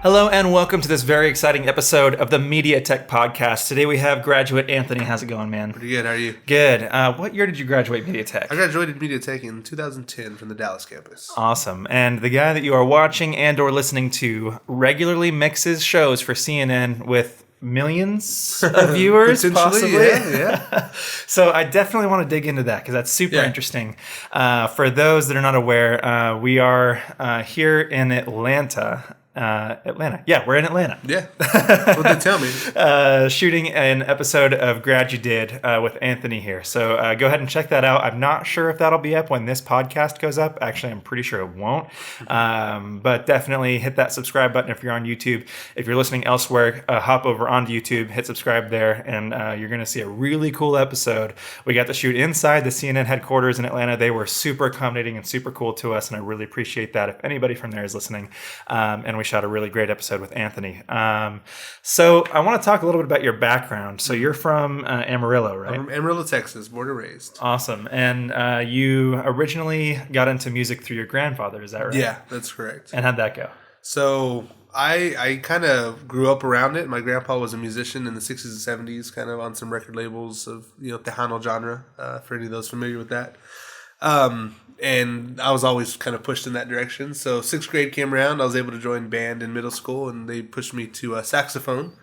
Hello and welcome to this very exciting episode of the MediaTech Podcast. Today we have graduate Anthony. How's it going, man? Pretty good. How are you? Good. What year did you graduate MediaTech? I graduated MediaTech in 2010 from the Dallas campus. Awesome. And the guy that you are watching and or listening to regularly mixes shows for CNN with millions of viewers, possibly. Yeah. So I definitely want to dig into that because that's super interesting. For those that are not aware, we are here in Atlanta. Yeah, we're in Atlanta. Yeah, that's what they tell me. Shooting an episode of Grad you did with Anthony here. So go ahead and check that out. I'm not sure if that'll be up when this podcast goes up. Actually, I'm pretty sure it won't. But definitely hit that subscribe button if you're on YouTube. If you're listening elsewhere, hop over onto YouTube, hit subscribe there, and you're going to see a really cool episode. We got to shoot inside the CNN headquarters in Atlanta. They were super accommodating and super cool to us, and I really appreciate that if anybody from there is listening. And we shot a really great episode with Anthony. So I want to talk a little bit about your background. So you're from Amarillo, right? I'm from Amarillo, Texas, born and raised. Awesome. And you originally got into music through your grandfather, is that right? Yeah, that's correct. And how'd that go? So I kind of grew up around it. My grandpa was a musician in the 60s and 70s, kind of on some record labels of, Tejano genre, for any of those familiar with that. And I was always kind of pushed in that direction. So sixth grade came around. I was able to join band in middle school, and they pushed me to a saxophone.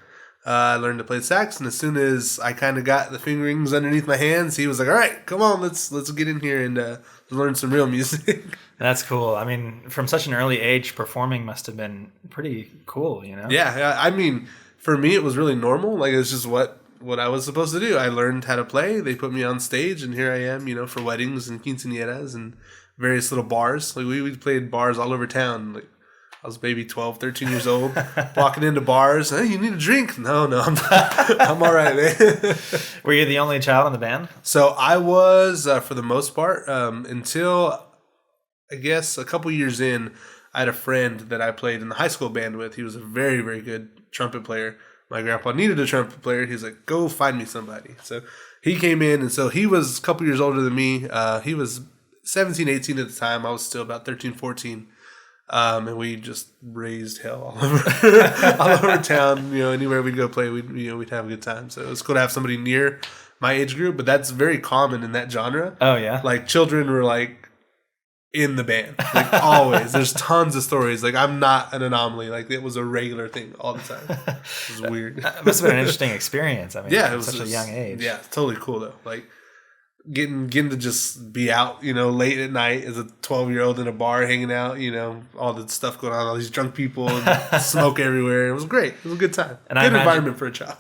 I learned to play sax, and as soon as I kind of got the fingerings underneath my hands, he was like, "All right, come on, let's get in here and learn some real music." That's cool. I mean, from such an early age, performing must have been pretty cool, Yeah. I mean, for me, it was really normal. Like, it's just what I was supposed to do. I learned how to play. They put me on stage, and here I am, for weddings and quinceañeras and various little bars. Like, we played bars all over town. Like, I was maybe 12, 13 years old, walking into bars. Hey, you need a drink? No, I'm all right, man. Were you the only child in the band? So I was, for the most part, until, I guess, a couple years in, I had a friend that I played in the high school band with. He was a very, very good trumpet player. My grandpa needed a trumpet player. He's like, go find me somebody. So he came in, and so he was a couple years older than me. He was 17, 18 at the time. I was still about 13, 14. And we just raised hell all over town. Anywhere we'd go play, we'd have a good time. So it was cool to have somebody near my age group, but that's very common in that genre. Oh, yeah? Like, children were, like, in the band, like, always. There's tons of stories. Like, I'm not an anomaly. Like, it was a regular thing all the time. It was weird. It must have been an interesting experience. I mean, yeah, at it was such a young age. Yeah, totally cool though. Like, getting to just be out, late at night as a 12-year-old in a bar hanging out, all the stuff going on, all these drunk people and smoke everywhere. It was great. It was a good time. Good environment for a child.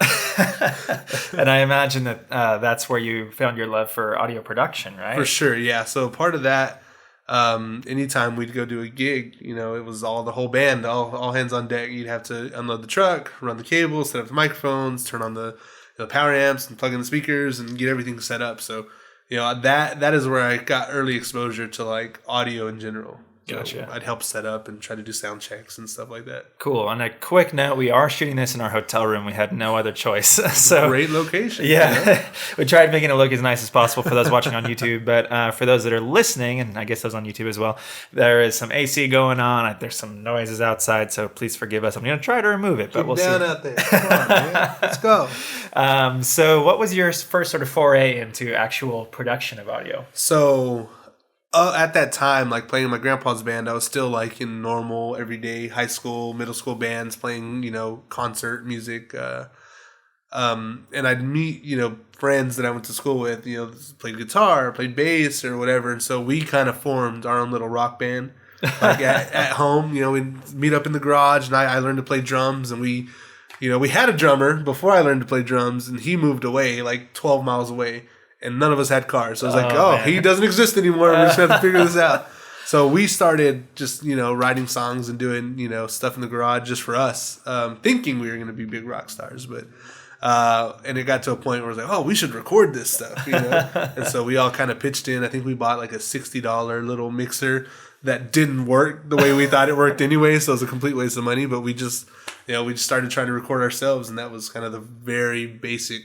And I imagine that that's where you found your love for audio production, right? For sure, yeah. So part of that. Anytime we'd go do a gig, it was the whole band, all hands on deck. You'd have to unload the truck, run the cables, set up the microphones, turn on the power amps and plug in the speakers and get everything set up. So, that is where I got early exposure to, like, audio in general. So Gotcha. I'd help set up and try to do sound checks and stuff like that. Cool. On a quick note, we are shooting this in our hotel room. We had no other choice. So great location. Yeah. We tried making it look as nice as possible for those watching on YouTube. But for those that are listening, and I guess those on YouTube as well, there is some AC going on. There's some noises outside, so please forgive us. I'm going to try to remove it, but we'll see. Down out there. Come on, man. Let's go. So what was your first sort of foray into actual production of audio? So at that time, like, playing in my grandpa's band, I was still, like, in normal, everyday high school, middle school bands, playing, concert music. And I'd meet, friends that I went to school with, played guitar, played bass or whatever. And so we kind of formed our own little rock band, like, at home. We'd meet up in the garage, and I learned to play drums. And we had a drummer before I learned to play drums, and he moved away, like, 12 miles away. And none of us had cars. So I was like, he doesn't exist anymore. We're just going to have to figure this out. So we started just, writing songs and doing, stuff in the garage just for us, thinking we were going to be big rock stars. But and it got to a point where it was like, we should record this stuff, And so we all kind of pitched in. I think we bought like a $60 little mixer that didn't work the way we thought it worked anyway. So it was a complete waste of money. But we just started trying to record ourselves. And that was kind of the very basic,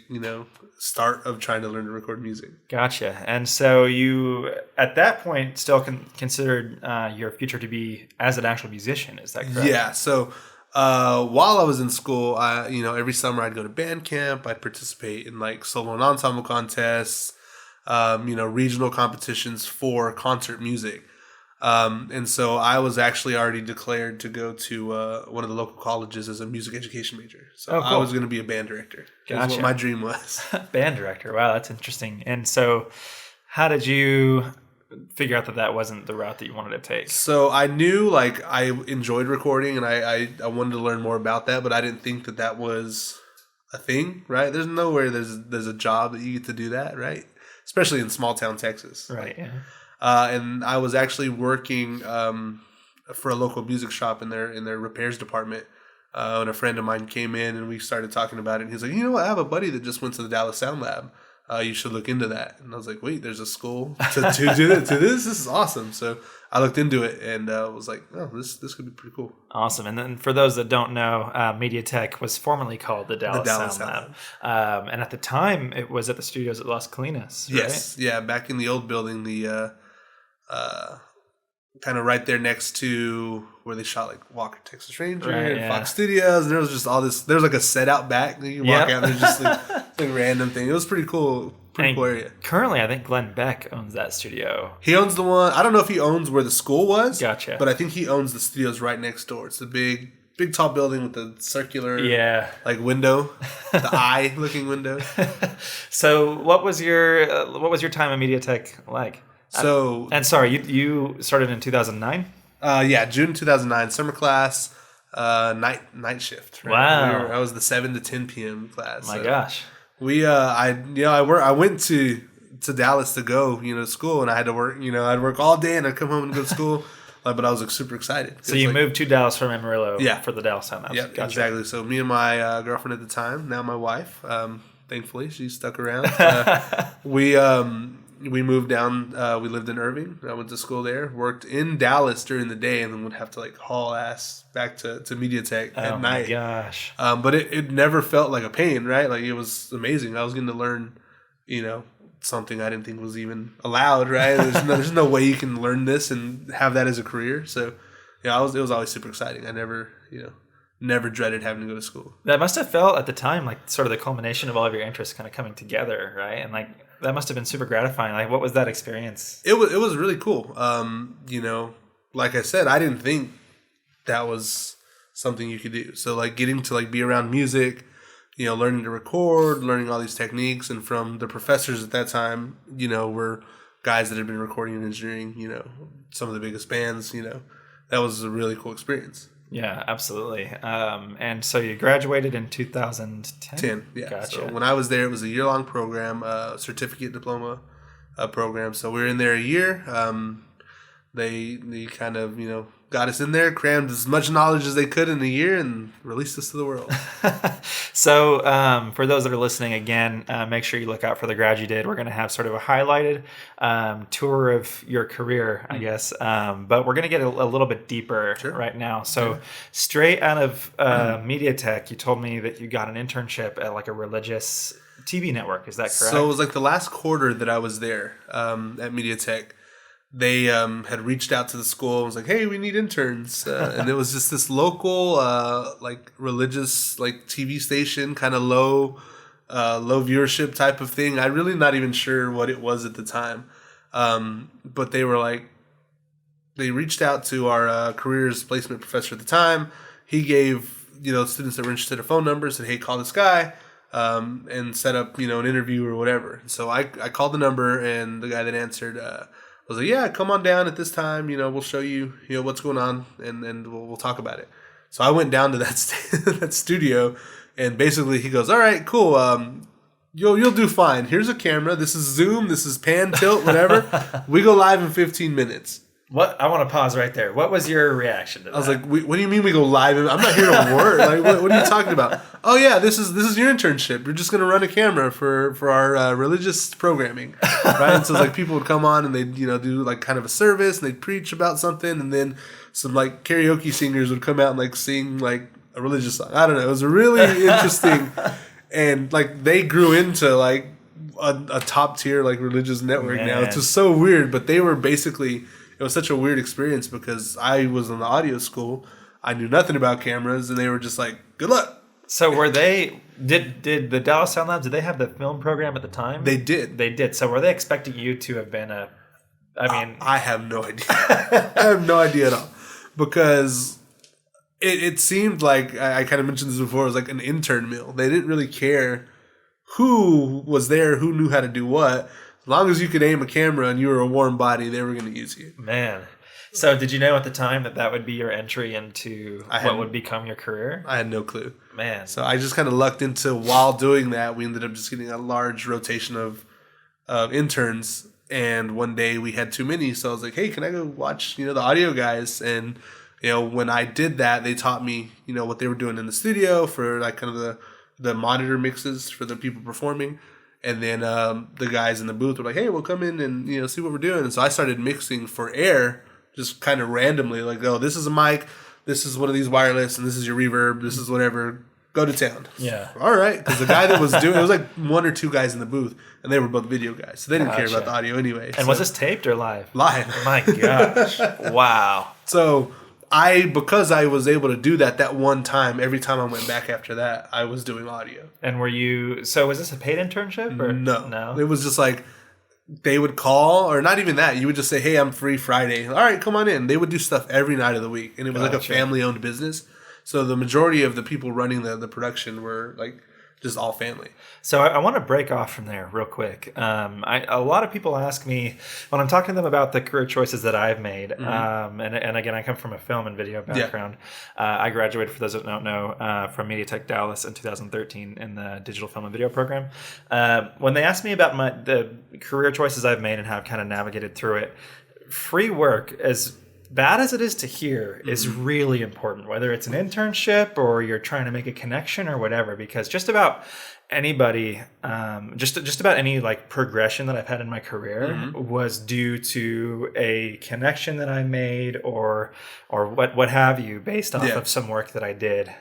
start of trying to learn to record music. Gotcha. And so you, at that point, still considered your future to be as an actual musician. Is that correct? Yeah. So While I was in school, every summer I'd go to band camp. I'd participate in like solo and ensemble contests, regional competitions for concert music. And so I was actually already declared to go to one of the local colleges as a music education major. So cool. I was going to be a band director. Gotcha. That's what my dream was. Band director. Wow, that's interesting. And so how did you figure out that wasn't the route that you wanted to take? So I knew like I enjoyed recording and I wanted to learn more about that, but I didn't think that was a thing, right? There's nowhere there's a job that you get to do that, right? Especially in small town Texas. Right, yeah. And I was actually working for a local music shop in their repairs department. And a friend of mine came in and we started talking about it. And he's like, you know what? I have a buddy that just went to the Dallas Sound Lab. You should look into that. And I was like, wait, there's a school to do that, to this? This is awesome. So I looked into it and was like, oh, this could be pretty cool. Awesome. And then for those that don't know, MediaTech was formerly called the Dallas Sound Lab. And at the time, it was at the studios at Las Colinas, right? Yes. Yeah, back in the old building, the kind of right there next to where they shot like Walker, Texas Ranger, and Fox Studios. And there was just all this. There was like a set out back. You walk out and there's just like random thing. It was pretty cool. Pretty cool area. Currently, I think Glenn Beck owns that studio. He owns the one. I don't know if he owns where the school was. Gotcha. But I think he owns the studios right next door. It's the big tall building with the circular like window, the eye looking window. So what was your time at MediaTech like? So and sorry, you started in 2009? June 2009, summer class, night shift. Right? Wow. I was the 7 to 10 p.m. class. My gosh. I went to Dallas to go, to school, and I had to work. I'd work all day and I'd come home and go to school. But I was like super excited. So you moved to Dallas from Amarillo for the Dallas Sound Lab. Yeah, gotcha. Exactly. So me and my girlfriend at the time, now my wife, thankfully she stuck around. We moved down. We lived in Irving. I went to school there. Worked in Dallas during the day, and then would have to like haul ass back to MediaTech at night. Oh my gosh! But it never felt like a pain, right? Like it was amazing. I was getting to learn, something I didn't think was even allowed, right? There's no way you can learn this and have that as a career. So it was always super exciting. I never dreaded having to go to school. That must have felt at the time like sort of the culmination of all of your interests kind of coming together, right? And like that must have been super gratifying. Like, what was that experience? It was really cool. Like I said, I didn't think that was something you could do. So like getting to like be around music, learning to record, learning all these techniques, and from the professors at that time, were guys that had been recording and engineering, some of the biggest bands, that was a really cool experience. Yeah, absolutely. And so you graduated in 2010? Yeah. Gotcha. So when I was there, it was a year-long program, certificate diploma program. So we were in there a year. They kind of, got us in there, crammed as much knowledge as they could in a year, and released us to the world. So for those that are listening, again, make sure you look out for the grad you did. We're going to have sort of a highlighted tour of your career, I guess. But we're going to get a little bit deeper right now. So straight out of MediaTech, you told me that you got an internship at like a religious TV network. Is that correct? So it was like the last quarter that I was there at MediaTech. They had reached out to the school and was like, hey, we need interns. And it was just this local, like religious, like TV station, kind of low viewership type of thing. I'm really not even sure what it was at the time. But they were like, they reached out to our careers placement professor at the time. He gave, students that were interested a phone number, said, hey, call this guy, and set up, an interview or whatever. So I called the number, and the guy that answered, I was like, yeah, come on down at this time. We'll show you, what's going on, and we'll talk about it. So I went down to that studio, and basically he goes, all right, cool. You'll do fine. Here's a camera. This is Zoom. This is pan, tilt, whatever. We go live in 15 minutes. What? I want to pause right there. What was your reaction to that? I was like, what do you mean we go live? I'm not here to work. Like, what are you talking about? Oh yeah, this is your internship. You're just gonna run a camera for our religious programming, right? And so it's like people would come on and they'd do like kind of a service and they'd preach about something, and then some like karaoke singers would come out and like sing like a religious song. I don't know. It was really interesting, and like they grew into like a top tier like religious network now. It's just so weird, but they were basically. It was such a weird experience because I was in the audio school. I knew nothing about cameras, and they were just like, "Good luck." So were they? Did the Dallas Sound Labs? Did they have the film program at the time? They did. They did. So were they expecting you to have been a? I mean, I have no idea. I have no idea at all, because it seemed like I kind of mentioned this before. It was like an intern mill. They didn't really care who was there, who knew how to do what. As long as you could aim a camera and you were a warm body, they were going to use you. Man. So did you know at the time that would be your entry into what would become your career? I had no clue. Man. So I just kind of lucked into, while doing that, we ended up just getting a large rotation of interns. And one day we had too many. So I was like, hey, can I go watch, the audio guys? And, when I did that, they taught me, what they were doing in the studio for like kind of the monitor mixes for the people performing. And then the guys in the booth were like, hey, we'll come in and, see what we're doing. And so I started mixing for air, just kind of randomly, like, oh, this is a mic, this is one of these wireless, and this is your reverb, this is whatever, go to town. Yeah. All right. Because the guy that was doing it was like one or two guys in the booth, and they were both video guys. So they didn't care about the audio anyway. And was this taped or live? Live. My gosh. Wow. So because I was able to do that one time, every time I went back after that, I was doing audio. And so was this a paid internship? Or? No. It was just like, they would call, or not even that. You would just say, hey, I'm free Friday. All right, come on in. They would do stuff every night of the week. And it was like a family-owned business. So the majority of the people running the production were like just all family. So I want to break off from there real quick. A lot of people ask me when I'm talking to them about the career choices that I've made. Mm-hmm. And again, I come from a film and video background. Yeah. I graduated, for those that don't know, from MediaTech Dallas in 2013 in the digital film and video program. When they ask me about the career choices I've made and how I've kind of navigated through it, free work, as bad as it is to hear, is really important, whether it's an internship or you're trying to make a connection or whatever, because just about anybody, just about any like progression that I've had in my career was due to a connection that I made or what have you, based off of some work that I did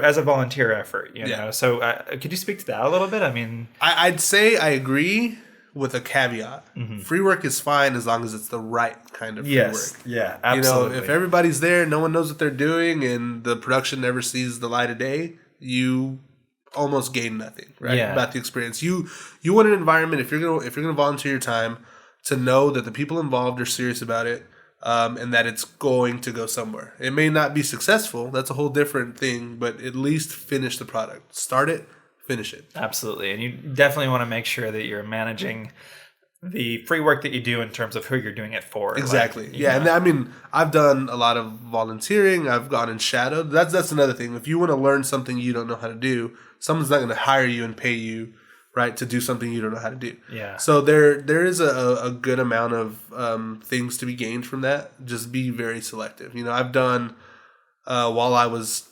as a volunteer effort, you know? So could you speak to that a little bit? I mean, I'd say I agree, with a caveat. Free work is fine as long as it's the right kind of free work. Yeah, absolutely. If everybody's there, no one knows what they're doing, and the production never sees the light of day, you almost gain nothing, right? About the experience. You want an environment, if you're gonna volunteer your time, to know that the people involved are serious about it, and that it's going to go somewhere. It may not be successful. That's a whole different thing, but at least finish the product. Start it. Finish it. Absolutely. And you definitely want to make sure that you're managing the free work that you do in terms of who you're doing it for. Exactly. Like, yeah. And I mean, I've done a lot of volunteering. I've gone in shadow. That's another thing. If you want to learn something you don't know how to do, someone's not going to hire you and pay you, right, to do something you don't know how to do. Yeah. So there is a good amount of things to be gained from that. Just be very selective. I've done, while I was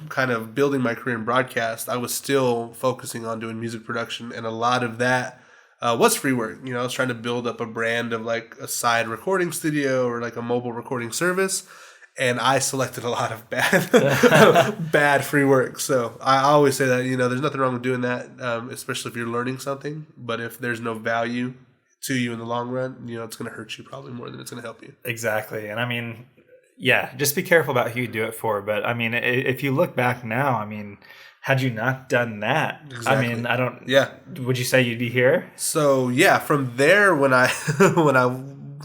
kind of building my career in broadcast, I was still focusing on doing music production, and a lot of that was free work. I was trying to build up a brand of like a side recording studio or like a mobile recording service, and I selected a lot of bad free work. So I always say that, there's nothing wrong with doing that, especially if you're learning something, but if there's no value to you in the long run, it's going to hurt you probably more than it's going to help you. Exactly. And I mean, yeah, just be careful about who you do it for. But I mean, if you look back now, I mean, had you not done that, exactly. I mean, would you say you'd be here? So yeah, from there, when I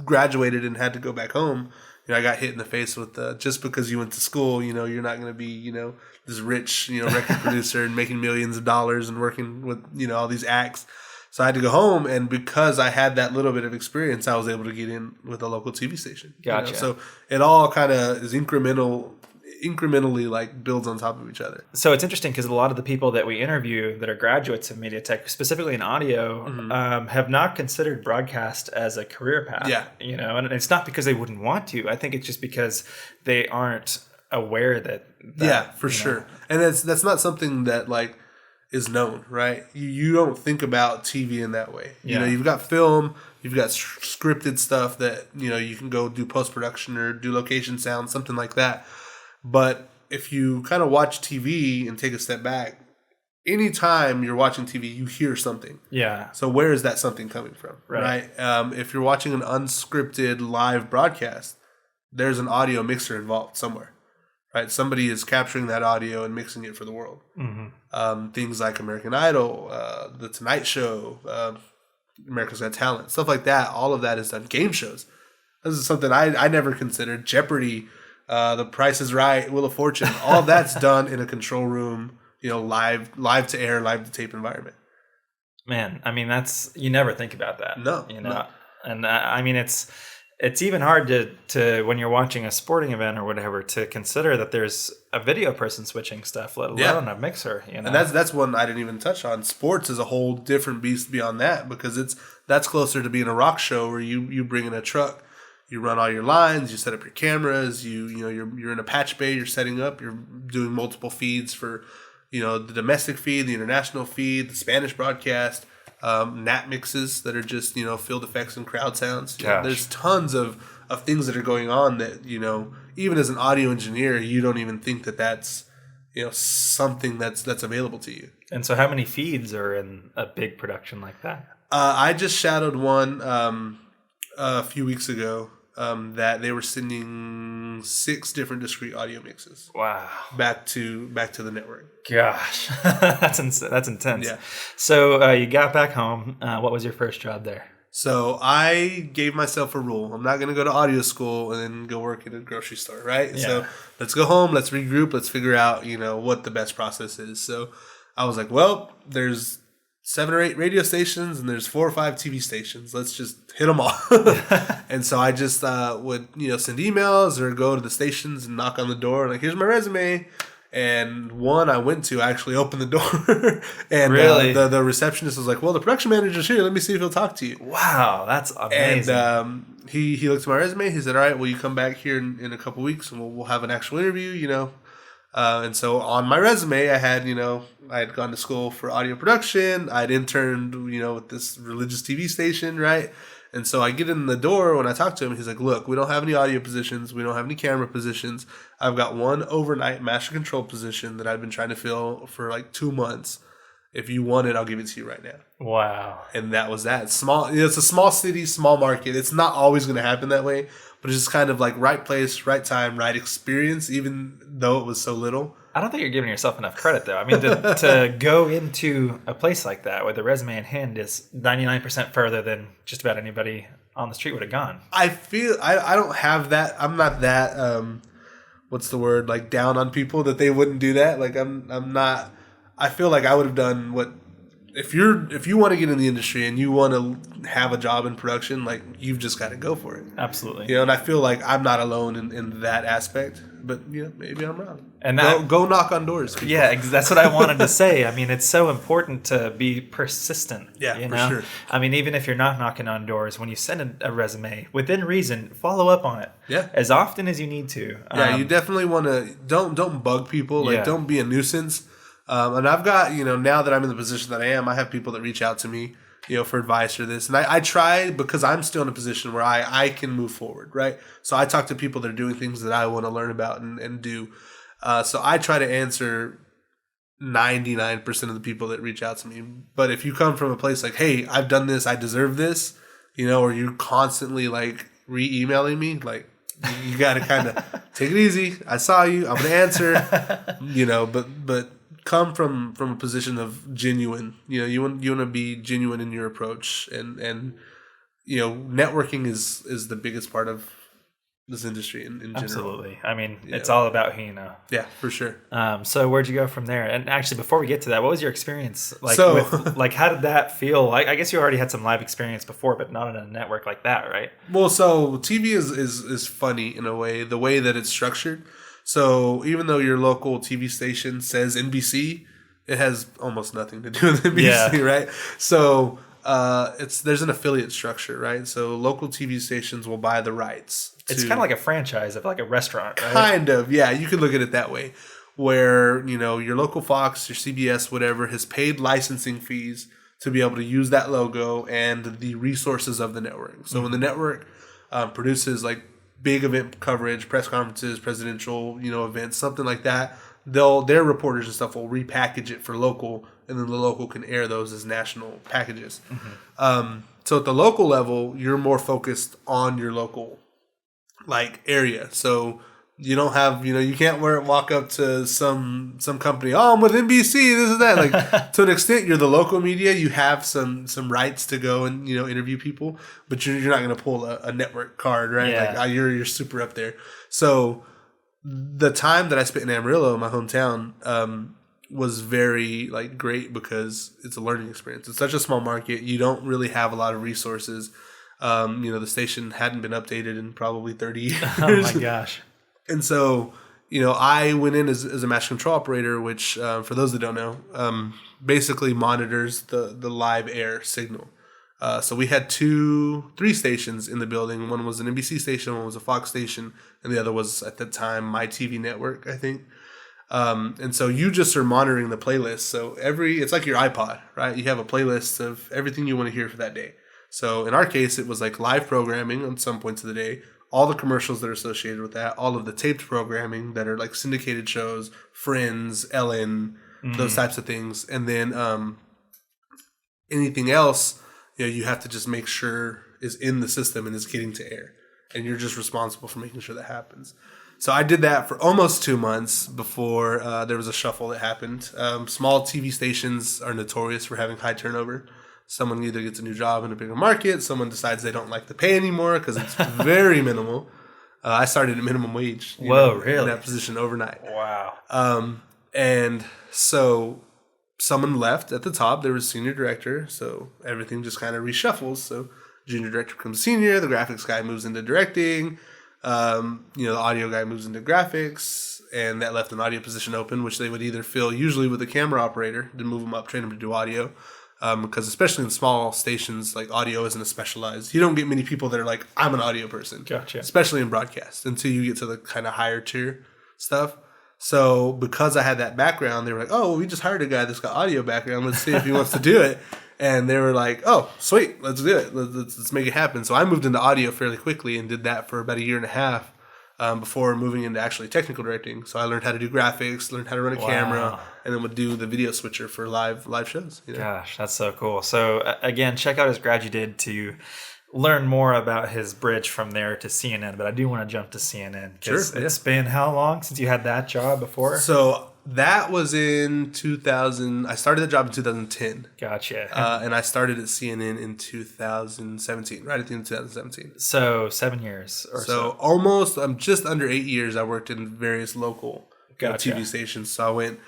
graduated and had to go back home, I got hit in the face with just because you went to school, you're not going to be, this rich, record producer and making millions of dollars and working with, all these acts. So I had to go home, and because I had that little bit of experience, I was able to get in with a local TV station. Gotcha. So it all kind of is incrementally like builds on top of each other. So it's interesting because a lot of the people that we interview that are graduates of MediaTech, specifically in audio, have not considered broadcast as a career path. Yeah. And it's not because they wouldn't want to. I think it's just because they aren't aware that yeah, for sure. And that's not something that like is known, right? You don't think about TV in that way. Yeah. You've got film, you've got scripted stuff that, you can go do post-production or do location sound, something like that. But if you kind of watch TV and take a step back, anytime you're watching TV, you hear something. Yeah. So where is that something coming from? Right. If you're watching an unscripted live broadcast, there's an audio mixer involved somewhere, right? Somebody is capturing that audio and mixing it for the world. Things like American Idol, The Tonight Show, America's Got Talent, stuff like that. All of that is done. Game shows. This is something I never considered. Jeopardy, The Price is Right, Wheel of Fortune. All of that's done in a control room, live to air, live to tape environment. Man, I mean, you never think about that. No. And I mean, it's even hard to when you're watching a sporting event or whatever to consider that there's a video person switching stuff, let alone a mixer. And that's one I didn't even touch on. Sports is a whole different beast beyond that, because that's closer to being a rock show where you bring in a truck, you run all your lines, you set up your cameras, you're in a patch bay, you're setting up, you're doing multiple feeds for the domestic feed, the international feed, the Spanish broadcast. Nat mixes that are just field effects and crowd sounds. There's tons of things that are going on that even as an audio engineer you don't even think that that's something that's available to you. And so how many feeds are in a big production like that? I just shadowed one a few weeks ago that they were sending 6 different discrete audio mixes. Wow! Back to the network. Gosh, that's intense. Yeah. So you got back home. What was your first job there? So I gave myself a rule. I'm not going to go to audio school and then go work at a grocery store, right? Yeah. So let's go home. Let's regroup. Let's figure out what the best process is. So I was like, well, there's 7 or 8 radio stations and there's 4 or 5 TV stations. Let's just hit them all. And so I just would send emails or go to the stations and knock on the door and here's my resume. And one I went to actually opened the door, and really? The receptionist was like, "Well, the production manager's here. Let me see if he'll talk to you." Wow, that's amazing. And he looked at my resume. He said, "All right, will you come back here in a couple weeks and we'll have an actual interview?" And so on my resume, I had I had gone to school for audio production. I'd interned with this religious TV station, right? And so I get in the door when I talk to him. He's like, "Look, we don't have any audio positions. We don't have any camera positions. I've got one overnight master control position that I've been trying to fill for like 2 months. If you want it, I'll give it to you right now." Wow. And that was that. Small. It's a small city, small market. It's not always going to happen that way, but it's just kind of like right place, right time, right experience, even though it was so little. I don't think you're giving yourself enough credit, though. I mean, to go into a place like that with a resume in hand is 99% further than just about anybody on the street would have gone. I feel I don't have that. I'm not that. What's the word? Like down on people that they wouldn't do that. Like I'm not. I feel like I would have done what. If you want to get in the industry and you want to have a job in production, like you've just got to go for it. Absolutely. And I feel like I'm not alone in that aspect. But maybe I'm wrong. And go knock on doors. People. Yeah, that's what I wanted to say. I mean, it's so important to be persistent. Yeah, for sure. I mean, even if you're not knocking on doors, when you send a resume within reason, follow up on it. Yeah, as often as you need to. Yeah, you definitely want to don't bug people. Like don't be a nuisance. And I've got now that I'm in the position that I am, I have people that reach out to me. For advice or this. And I try, because I'm still in a position where I can move forward, right? So I talk to people that are doing things that I want to learn about and do. So I try to answer 99% of the people that reach out to me. But if you come from a place like, hey, I've done this, I deserve this, or you're constantly like re-emailing me, like you got to kind of take it easy. I saw you. I'm going to answer, but come from a position of genuine. You want to be genuine in your approach, and networking is the biggest part of this industry in general. Absolutely. I mean, it's all about who you know. Yeah, for sure. So where'd you go from there? And actually, before we get to that, what was your experience like? How did that feel? I guess you already had some live experience before, but not in a network like that, right? Well, so TV is funny in a way, the way that it's structured. So even though your local TV station says NBC, it has almost nothing to do with NBC, right? So there's an affiliate structure, right? So local TV stations will buy the rights. It's kind of like a franchise of like a restaurant, right? Kind of, yeah. You could look at it that way, where your local Fox, your CBS, whatever, has paid licensing fees to be able to use that logo and the resources of the network. So when the network produces like big event coverage, press conferences, presidential, events, something like that, their reporters and stuff will repackage it for local, and then the local can air those as national packages. Mm-hmm. So at the local level, you're more focused on your local like area. So you don't have, you can't walk up to some company. Oh, I'm with NBC. This is that. Like to an extent, you're the local media. You have some rights to go and interview people, but you're not going to pull a network card, right? Yeah. Like you're super up there. So the time that I spent in Amarillo, my hometown, was very like great because it's a learning experience. It's such a small market. You don't really have a lot of resources. The station hadn't been updated in probably 30 years. Oh my gosh. And so, I went in as a master control operator, which, for those that don't know, basically monitors the live air signal. So we had 3 stations in the building. One was an NBC station, one was a Fox station, and the other was, at the time, My TV Network, I think. And so you just are monitoring the playlist. So it's like your iPod, right? You have a playlist of everything you want to hear for that day. So in our case, it was like live programming on some points of the day, all the commercials that are associated with that, all of the taped programming that are like syndicated shows, Friends, Ellen, those types of things. And then anything else, you have to just make sure is in the system and is getting to air. And you're just responsible for making sure that happens. So I did that for almost 2 months before there was a shuffle that happened. Small TV stations are notorious for having high turnover. Someone either gets a new job in a bigger market, someone decides they don't like the pay anymore because it's very minimal. I started at minimum wage. Really? In that position overnight. Wow. And so someone left at the top. There was senior director, so everything just kind of reshuffles. So junior director becomes senior, the graphics guy moves into directing, the audio guy moves into graphics, and that left an audio position open, which they would either fill usually with a camera operator to move them up, train them to do audio. Because especially in small stations, like audio isn't a specialized. You don't get many people that are like, I'm an audio person. Gotcha. Especially in broadcast until you get to the kind of higher tier stuff. So because I had that background, they were like, oh, well, we just hired a guy that's got audio background. Let's see if he wants to do it. And they were like, oh, sweet, let's do it. Let's make it happen. So I moved into audio fairly quickly and did that for about a year and a half. Before moving into actually technical directing. So I learned how to do graphics, learned how to run a camera, and then would do the video switcher for live shows. Gosh, that's so cool. So again, check out his Grad You Did to learn more about his bridge from there to CNN. But I do want to jump to CNN. Sure. It's been how long since you had that job before? So that was in 2000. I started the job in 2010. Gotcha. And I started at CNN in 2017, right at the end of 2017. So 7 years or so. Almost, just under 8 years, I worked in various local Gotcha. TV stations. So I went,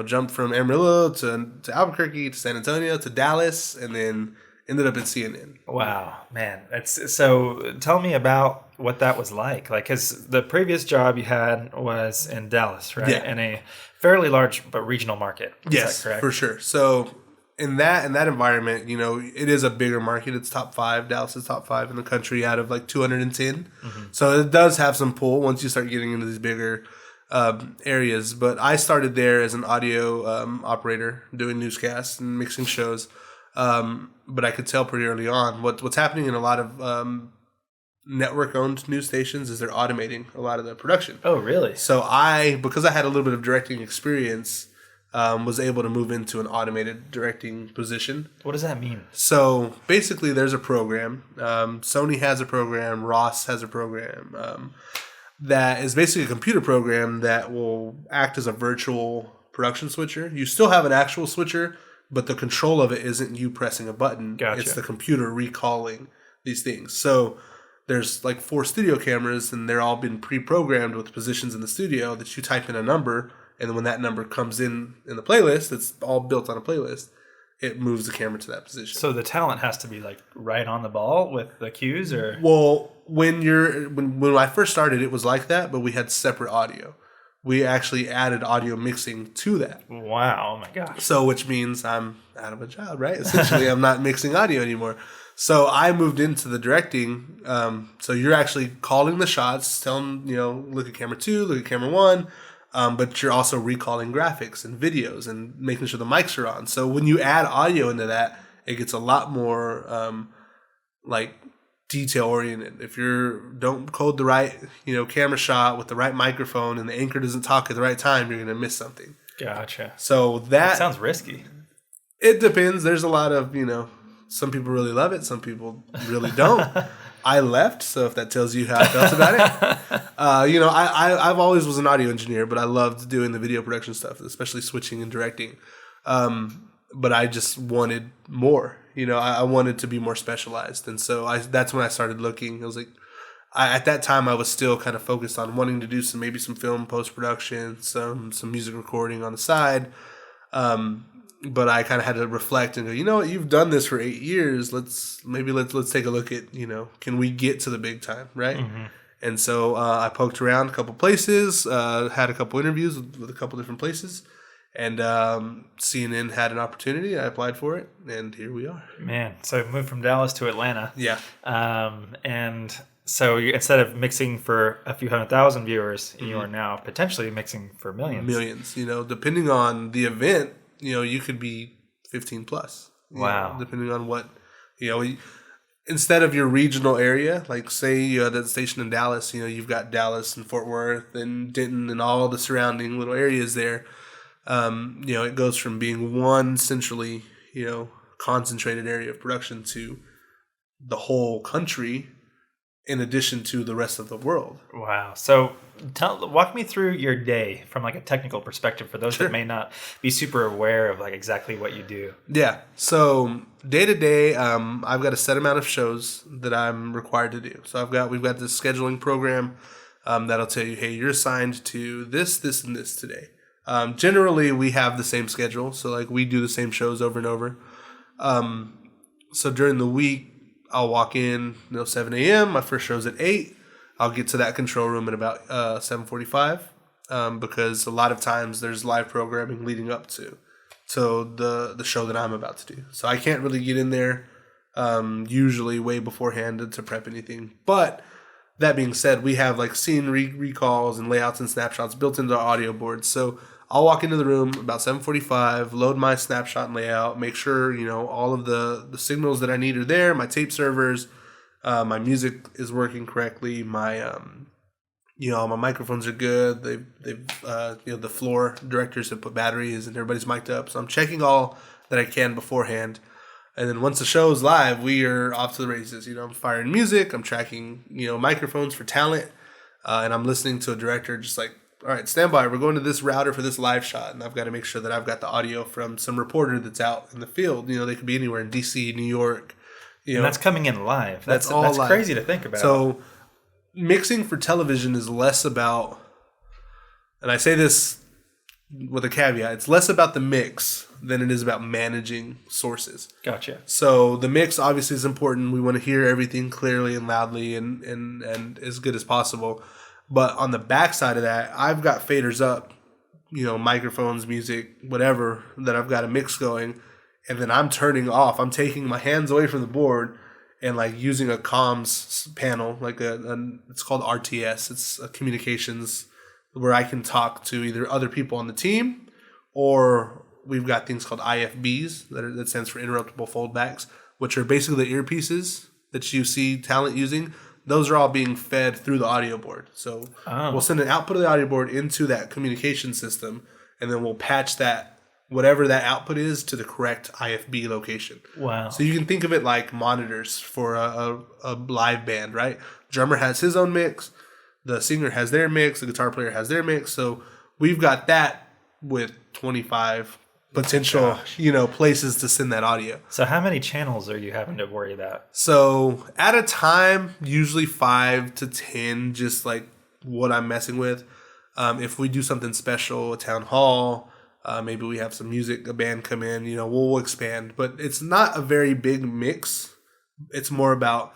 jumped from Amarillo to Albuquerque to San Antonio to Dallas, and then ended up at CNN. Wow, man. So tell me about what that was like. Like, because the previous job you had was in Dallas, right? Yeah. In a fairly large but regional market. Yes, Is that correct? for sure. So in that environment, it is a bigger market. It's top 5. Dallas is top 5 in the country out of like 210. Mm-hmm. So it does have some pull once you start getting into these bigger areas. But I started there as an audio operator doing newscasts and mixing shows. But I could tell pretty early on what's happening in a lot of network-owned news stations is they're automating a lot of the production. Oh, really? So because I had a little bit of directing experience, was able to move into an automated directing position. What does that mean? So basically there's a program. Sony has a program. Ross has a program that is basically a computer program that will act as a virtual production switcher. You still have an actual switcher, but the control of it isn't you pressing a button. Gotcha. It's the computer recalling these things. So there's like 4 studio cameras, and they're all been pre-programmed with positions in the studio that you type in a number, and then when that number comes in the playlist, it's all built on a playlist, it moves the camera to that position. So the talent has to be like right on the ball with the cues, or? Well, when I first started, it was like that, but we had separate audio. We actually added audio mixing to that. Wow, oh my gosh. So which means I'm out of a job, right? Essentially, I'm not mixing audio anymore. So I moved into the directing. So you're actually calling the shots, telling, look at camera 2, look at camera 1. But you're also recalling graphics and videos and making sure the mics are on. So when you add audio into that, it gets a lot more detail oriented. If don't code the right, camera shot with the right microphone and the anchor doesn't talk at the right time, you're going to miss something. Gotcha. So that sounds risky. It depends. There's a lot of, some people really love it. Some people really don't. I left, so if that tells you how I felt about it. I've always was an audio engineer, but I loved doing the video production stuff, especially switching and directing. But I just wanted more. I wanted to be more specialized, and so that's when I started looking. I was like, at that time, I was still kind of focused on wanting to do some film post-production, some music recording on the side. But I kind of had to reflect and go, you know what, you've done this for 8 years. Let's take a look at, can we get to the big time, right? Mm-hmm. And so I poked around a couple places, had a couple interviews with a couple different places, and CNN had an opportunity. I applied for it, and here we are. Man, so moved from Dallas to Atlanta. Yeah. And so instead of mixing for a few 100,000 viewers, you are now potentially mixing for millions. Millions, depending on the event. You could be 15 plus. Wow. Depending on what, instead of your regional area, like say you had that station in Dallas, you've got Dallas and Fort Worth and Denton and all the surrounding little areas there. It goes from being one centrally, concentrated area of production to the whole country in addition to the rest of the world. Wow. So walk me through your day from like a technical perspective for those that may not be super aware of like exactly what you do. Yeah. So day to day, I've got a set amount of shows that I'm required to do. So we've got this scheduling program that'll tell you, hey, you're assigned to this, and this today. Generally, we have the same schedule. So like we do the same shows over and over. So during the week, I'll walk in, 7 a.m. My first show's at 8. I'll get to that control room at about 7:45 because a lot of times there's live programming leading up to the show that I'm about to do. So I can't really get in there usually way beforehand to prep anything. But that being said, we have like scene recalls and layouts and snapshots built into our audio boards. So I'll walk into the room about 7:45, load my snapshot and layout, make sure, all of the signals that I need are there, my tape servers, my music is working correctly, my my microphones are good. They've the floor directors have put batteries and everybody's mic'd up. So I'm checking all that I can beforehand. And then once the show's live, we are off to the races. I'm firing music, I'm tracking, microphones for talent, and I'm listening to a director just like, all right, stand by. We're going to this router for this live shot, and I've got to make sure that I've got the audio from some reporter that's out in the field. They could be anywhere in D.C., New York. And that's coming in live. That's all live. Crazy to think about. So mixing for television is less about, and I say this with a caveat, it's less about the mix than it is about managing sources. Gotcha. So the mix obviously is important. We want to hear everything clearly and loudly and as good as possible. But on the backside of that, I've got faders up, microphones, music, whatever, that I've got a mix going. And then I'm turning off. I'm taking my hands away from the board and like using a comms panel, like it's called RTS. It's a communications where I can talk to either other people on the team, or we've got things called IFBs that stands for interruptible foldbacks, which are basically the earpieces that you see talent using. Those are all being fed through the audio board. So we'll send an output of the audio board into that communication system, and then we'll patch that, whatever that output is, to the correct IFB location. Wow. So you can think of it like monitors for a live band, right? Drummer has his own mix. The singer has their mix. The guitar player has their mix. So we've got that with 25 potential, places to send that audio. So how many channels are you having to worry about? So at a time, usually 5 to 10, just like what I'm messing with. If we do something special, a town hall, maybe we have some music, a band come in, we'll expand. But it's not a very big mix. It's more about,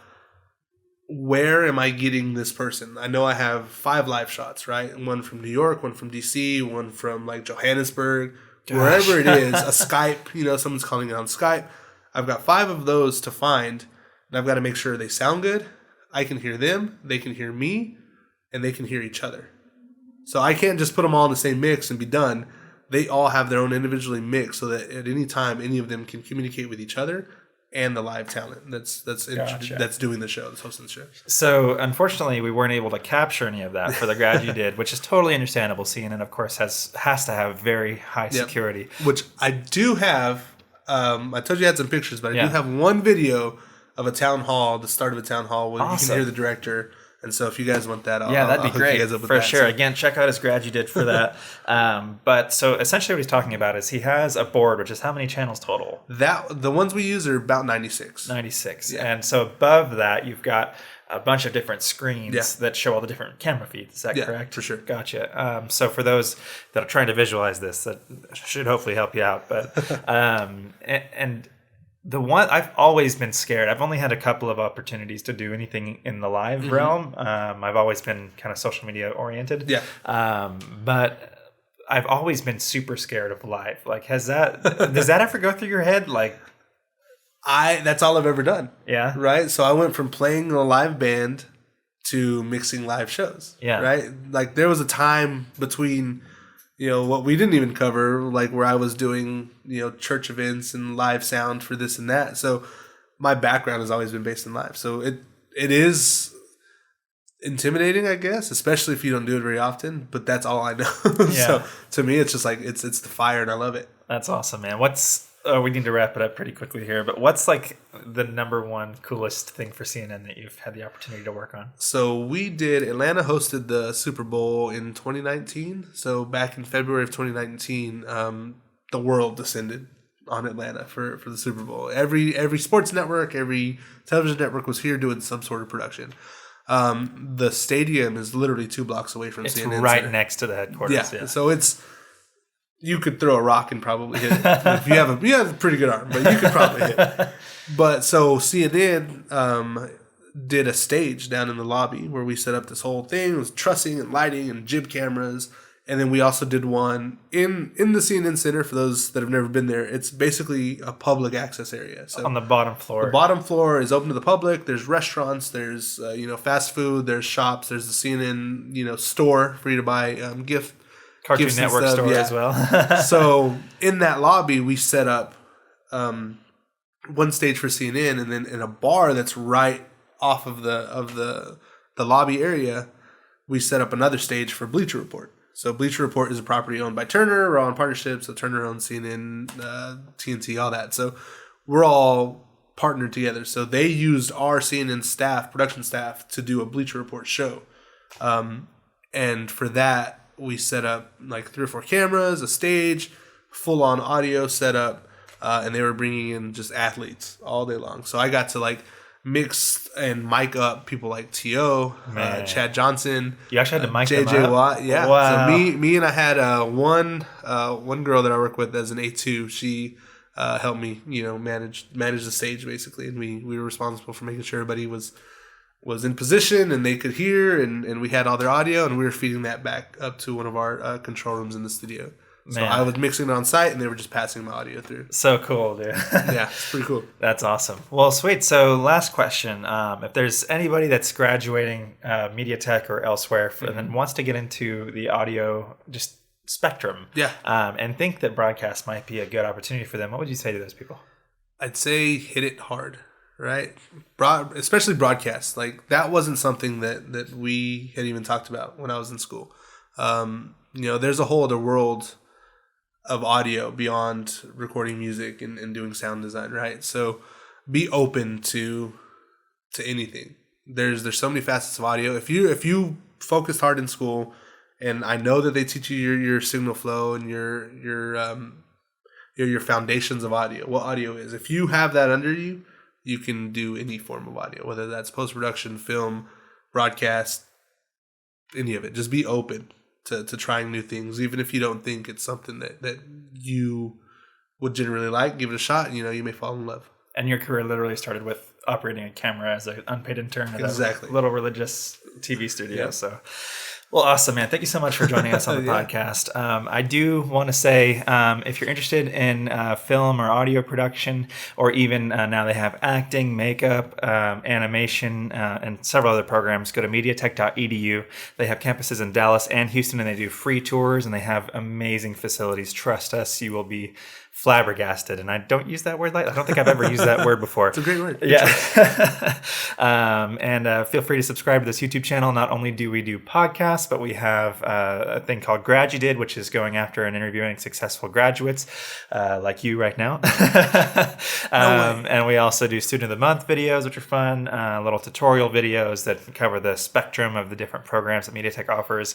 where am I getting this person? I know I have 5 live shots, right? One from New York, one from DC, one from like Johannesburg. Gosh. Wherever it is, a Skype, someone's calling it on Skype. I've got 5 of those to find, and I've got to make sure they sound good. I can hear them, they can hear me, and they can hear each other. So I can't just put them all in the same mix and be done. They all have their own individually mixed so that at any time, any of them can communicate with each other and the live talent that's doing the show, that's hosting the show. So unfortunately, we weren't able to capture any of that for the grad you did, which is totally understandable. CNN, of course, has to have very high security. Which I do have. I told you I had some pictures, but I do have one video of a town hall, the start of a town hall, where you can hear the director. And so if you guys want that, that'd be great. You guys up with for that. sure. So, Again, check out his Grad you did for that. But so essentially what he's talking about is he has a board, which is how many channels total? the ones we use are about 96. 96. Yeah. And so above that, you've got a bunch of different screens that show all the different camera feeds. Is that correct? For sure. Gotcha. So for those that are trying to visualize this, that should hopefully help you out. But and the one I've always been scared. I've only had a couple of opportunities to do anything in the live realm. I've always been kind of social media oriented. Yeah. But I've always been super scared of live. Like, does that ever go through your head? Like, that's all I've ever done. Yeah. Right. So I went from playing in a live band to mixing live shows. Yeah. Right. Like there was a time between, what we didn't even cover, like where I was doing, church events and live sound for this and that. So my background has always been based in live. So it is intimidating, I guess, especially if you don't do it very often, but that's all I know. So to me, it's just like, it's the fire and I love it. That's awesome, man. We need to wrap it up pretty quickly here, but what's like the number one coolest thing for CNN that you've had the opportunity to work on? So Atlanta hosted the Super Bowl in 2019. So back in February of 2019, the world descended on Atlanta for the Super Bowl. Every sports network, every television network was here doing some sort of production. The stadium is literally 2 blocks away from CNN. It's right Center. next to the headquarters. Yeah. So you could throw a rock and probably hit it. If you have a pretty good arm, but you could probably hit it. But so CNN did a stage down in the lobby where we set up this whole thing. It was trussing and lighting and jib cameras. And then we also did one in the CNN Center. For those that have never been there, it's basically a public access area. So on the bottom floor. The bottom floor is open to the public. There's restaurants. There's fast food. There's shops. There's the CNN store for you to buy Cartoon Network store as well. So in that lobby, we set up one stage for CNN, and then in a bar that's right off of the lobby area, we set up another stage for Bleacher Report. So Bleacher Report is a property owned by Turner. We're all in partnership. So Turner owns CNN, TNT, all that. So we're all partnered together. So they used our CNN production staff, to do a Bleacher Report show. And for that, we set up like 3 or 4 cameras, a stage, full-on audio setup, and they were bringing in just athletes all day long. So I got to like mix and mic up people like T.O., Chad Johnson. You actually had to mic them JJ up? Watt. Yeah. Wow. So me and I had one girl that I work with as an A2. She helped me, manage the stage basically, and we were responsible for making sure everybody was in position and they could hear, and we had all their audio, and we were feeding that back up to one of our control rooms in the studio. So I was mixing it on site, and they were just passing my audio through. So cool, dude. Yeah, it's pretty cool. That's awesome. Well, sweet. So last question. If there's anybody that's graduating MediaTech or elsewhere and then wants to get into the audio just spectrum and think that broadcast might be a good opportunity for them, what would you say to those people? I'd say hit it hard. Right, especially broadcast. Like that wasn't something that we had even talked about when I was in school. There's a whole other world of audio beyond recording music and doing sound design. Right, so be open to anything. There's so many facets of audio. If you focused hard in school, and I know that they teach you your signal flow and your foundations of audio, what audio is. If you have that under you, you can do any form of audio, whether that's post-production, film, broadcast, any of it. Just be open to trying new things, even if you don't think it's something that you would generally like. Give it a shot, and you may fall in love. And your career literally started with operating a camera as an unpaid intern at a little religious TV studio. Yep. So, well, awesome, man. Thank you so much for joining us on the podcast. I do want to say, if you're interested in film or audio production, or even now they have acting, makeup, animation, and several other programs, go to MediaTech.edu. They have campuses in Dallas and Houston, and they do free tours, and they have amazing facilities. Trust us, you will be flabbergasted, and I don't use that word I don't think I've ever used that word before. It's a great word. Yeah. And feel free to subscribe to this YouTube channel. Not only do we do podcasts, but we have a thing called Grad, which is going after and interviewing successful graduates like you right now. And we also do Student of the Month videos, which are fun, little tutorial videos that cover the spectrum of the different programs that MediaTech offers.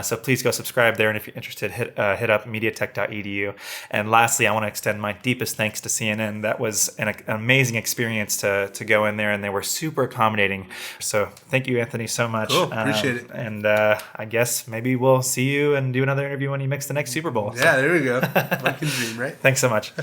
So please go subscribe there, and if you're interested, hit up mediatech.edu. And lastly, I want to extend my deepest thanks to CNN. That was an amazing experience to go in there, and they were super accommodating. So thank you, Anthony, so much. Cool. Appreciate it. And I guess maybe we'll see you and do another interview when you mix the next Super Bowl. Yeah, there we go. One can dream, right? Thanks so much.